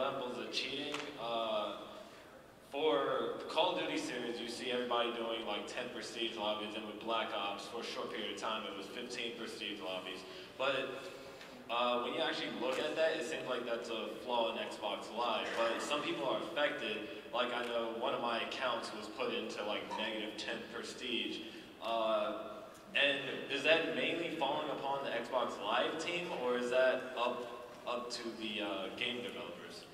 examples of cheating. For the Call of Duty series, you see everybody doing like 10 prestige lobbies, and with Black Ops, for a short period of time, it was 15 prestige lobbies. But when you actually look at that, it seems like that's a flaw in Xbox Live. But some people are affected. Like I know one of my accounts was put into like -10 prestige. And is that mainly falling upon the Xbox Live team, or is that up to the game developers?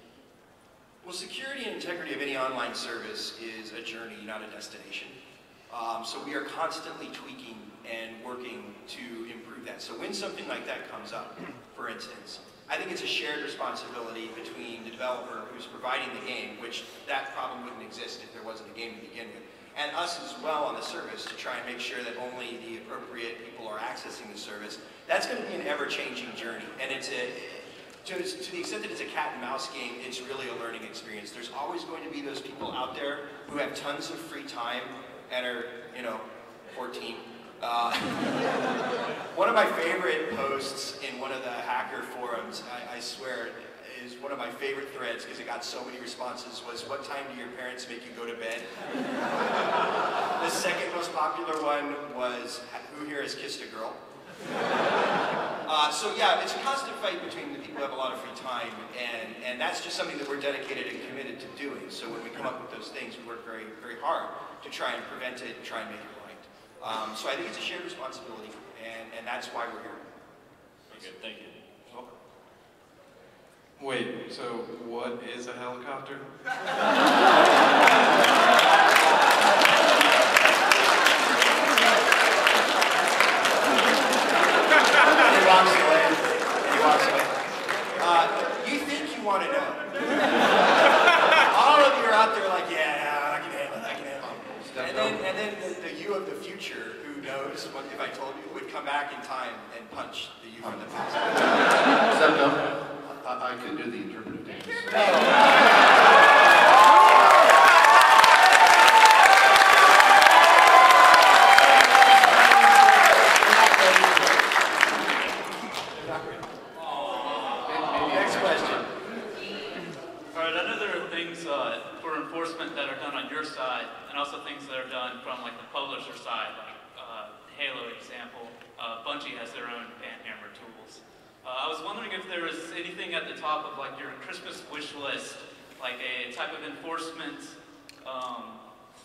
Well, security and integrity of any online service is a journey, not a destination. So we are constantly tweaking and working to improve that. So when something like that comes up, for instance, I think it's a shared responsibility between the developer who's providing the game, which that problem wouldn't exist if there wasn't a game to begin with, and us as well on the service to try and make sure that only the appropriate people are accessing the service. That's going to be an ever-changing journey, and it's to the extent that it's a cat and mouse game, it's really a learning experience. There's always going to be those people out there who have tons of free time and are, 14. One of my favorite posts in one of the hacker forums, I swear, is one of my favorite threads because it got so many responses, was, "What time do your parents make you go to bed?" The second most popular one was, "Who here has kissed a girl?" So yeah, it's a constant fight between the people who have a lot of free time, and that's just something that we're dedicated and committed to doing. So when we come up with those things, we work very, very hard to try and prevent it and try and make it right. So I think it's a shared responsibility, and that's why we're here. Okay, thank you. You're welcome. Wait, so what is a helicopter? You think you want to know. All of you are out there like, yeah, I can handle it, I can handle it. And then the you of the future, who knows what if I told you, would come back in time and punch the you from the past. Stepto, I could do the interpretive dance. That are done on your side, and also things that are done from like the publisher side, like Halo example. Bungie has their own Banhammer tools. I was wondering if there was anything at the top of like your Christmas wish list, like a type of enforcement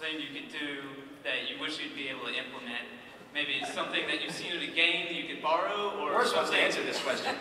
thing you could do that you wish you'd be able to implement. Maybe it's something that you've seen in a game that you could borrow, or we're supposed to answer this question.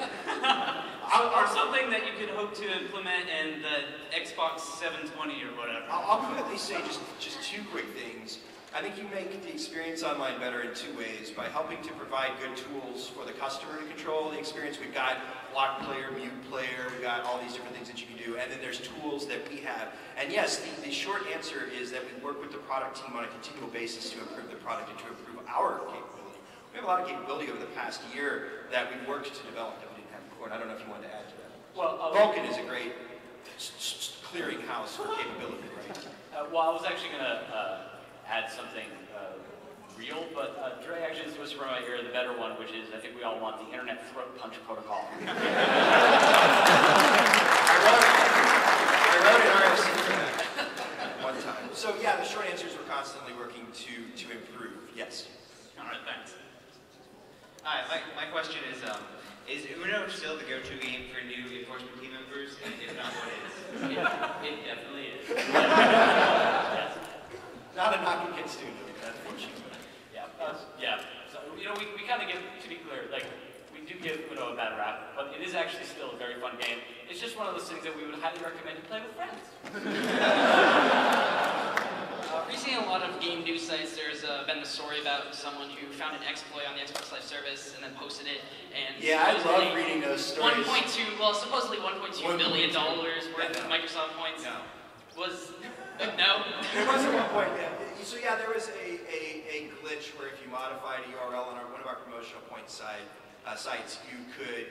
Or something that you could hope to implement in the Xbox 720 or whatever. I'll quickly say just two quick things. I think you make the experience online better in two ways: by helping to provide good tools for the customer to control the experience. We've got lock player, mute player, we've got all these different things that you can do, and then there's tools that we have. And yes, the short answer is that we work with the product team on a continual basis to improve the product and to improve our capability. We have a lot of capability over the past year that we've worked to develop that we didn't have before, and I don't know if you wanted to add to that. Well, Vulkan is a great clearinghouse for capability, right? Well, I was actually going to add something real, but Dre actually was from right here, the better one, which is I think we all want the internet throat punch protocol. I wrote an RFC for that one time. So yeah, the short answer is we're constantly working to improve. Yes. All right, thanks. Hi, my question is Uno still the go-to game for new enforcement team members? And if not, what is? It definitely is. Yes. Not a knock against Uno, unfortunately. Yeah. So, we kind of give, to be clear, like, we do give Uno a bad rap, but it is actually still a very fun game. It's just one of those things that we would highly recommend you play with friends. Recently, a lot of game news sites, there's been the story about someone who found an exploit on the Xbox Live service and then posted it. And yeah, I love reading those stories. Supposedly $1.2 million worth of Microsoft points. No. No? There was at one point, yeah. So yeah, there was a glitch where if you modified a URL on one of our promotional point sites, you could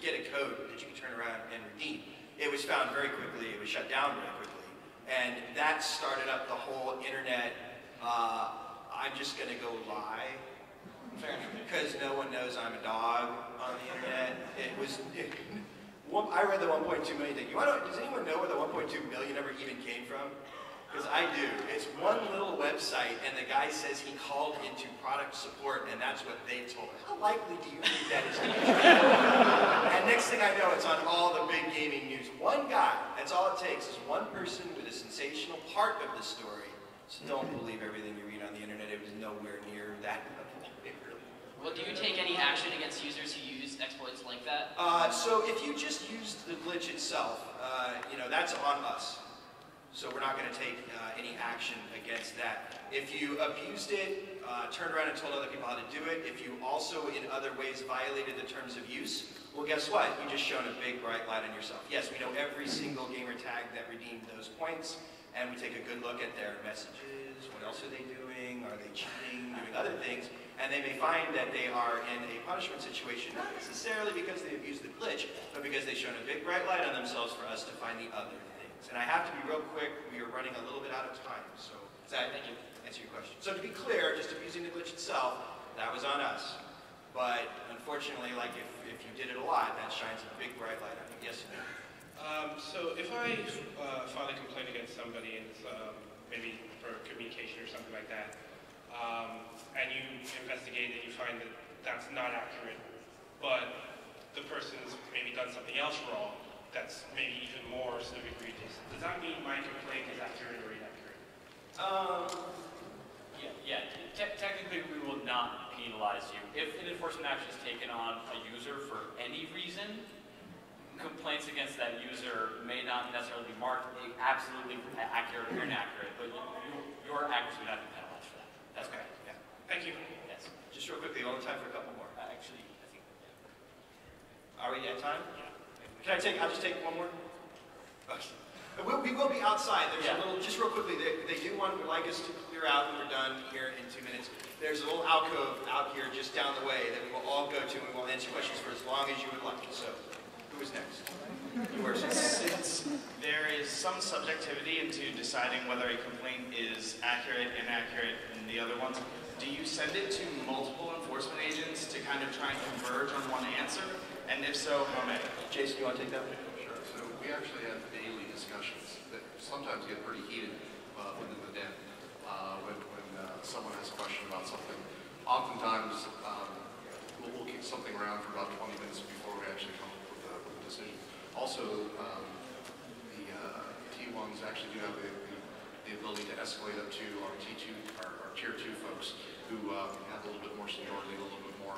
get a code that you could turn around and redeem. It was found very quickly. It was shut down very quickly. And that started up the whole internet, I'm just going to go lie, because no one knows I'm a dog on the internet. I read the 1.2 million thing. Does anyone know where the 1.2 million ever even came from? Because I do. It's one little website, and the guy says he called into product support, and that's what they told him. How likely do you think that is to be true? And next thing I know, it's on all the big gaming news. One guy, that's all it takes, is one person with a sensational part of the story. So don't believe everything you read on the internet. It was nowhere near that level. Well, do you take any action against users who use exploits like that? So if you just used the glitch itself, that's on us. So we're not going to take any action against that. If you abused it, turned around and told other people how to do it, if you also in other ways violated the terms of use, well, guess what? You just shone a big bright light on yourself. Yes, we know every single gamer tag that redeemed those points, and we take a good look at their messages. What else are they doing? Are they cheating? Doing other things? And they may find that they are in a punishment situation, not necessarily because they abused the glitch, but because they shone a big bright light on themselves for us to find the other things. And I have to be real quick, we are running a little bit out of time, so does that answer your question? So to be clear, just abusing the glitch itself, that was on us. But unfortunately, like if you did it a lot, that shines a big bright light on you. Yes, sir? So if I file a complaint against somebody, and it's maybe for communication or something like that, and you investigate and you find that that's not accurate, but the person's maybe done something else wrong that's maybe even more sort of egregious, does that mean my complaint is accurate or inaccurate? Technically, we will not penalize you. If an enforcement action is taken on a user for any reason, complaints against that user may not necessarily be marked absolutely accurate or inaccurate, but your accuracy would not be penalized for that. That's correct. Yeah. Thank you. Yes. Just real quickly, only time for a couple more. Actually, I think. Are we at time? Yeah. I'll just take one more? Okay. We will be outside. There's a little, just real quickly, they do want to like us to clear out when we're done here in 2 minutes. There's a little alcove out here just down the way that we will all go to, and we will answer questions for as long as you would like. So, who is next? You are Since there is some subjectivity into deciding whether a complaint is accurate, inaccurate, and the other ones, do you send it to multiple enforcement agents to kind of try and converge on one answer? And if so, how many? Jason, you want to take that one? Sure. So we actually have daily discussions that sometimes get pretty heated within the den when someone has a question about something. Oftentimes, we'll kick something around for about 20 minutes before we actually come up with a decision. Also, the T1s actually do have the ability to escalate up to our T2, our Tier 2 folks who have a little bit more seniority, a little bit more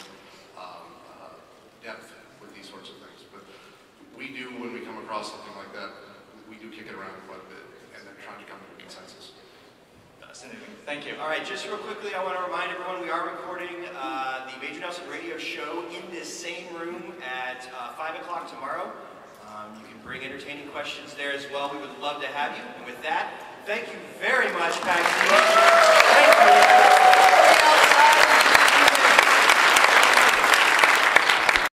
depth with these sorts of things. But we do, when we come across something like that, we do kick it around quite a bit and then try to come to a consensus. Thank you. All right, just real quickly, I want to remind everyone we are recording the Major Nelson Radio Show in this same room at 5 o'clock tomorrow. You can bring entertaining questions there as well. We would love to have you. And with that, thank you very much, PAX.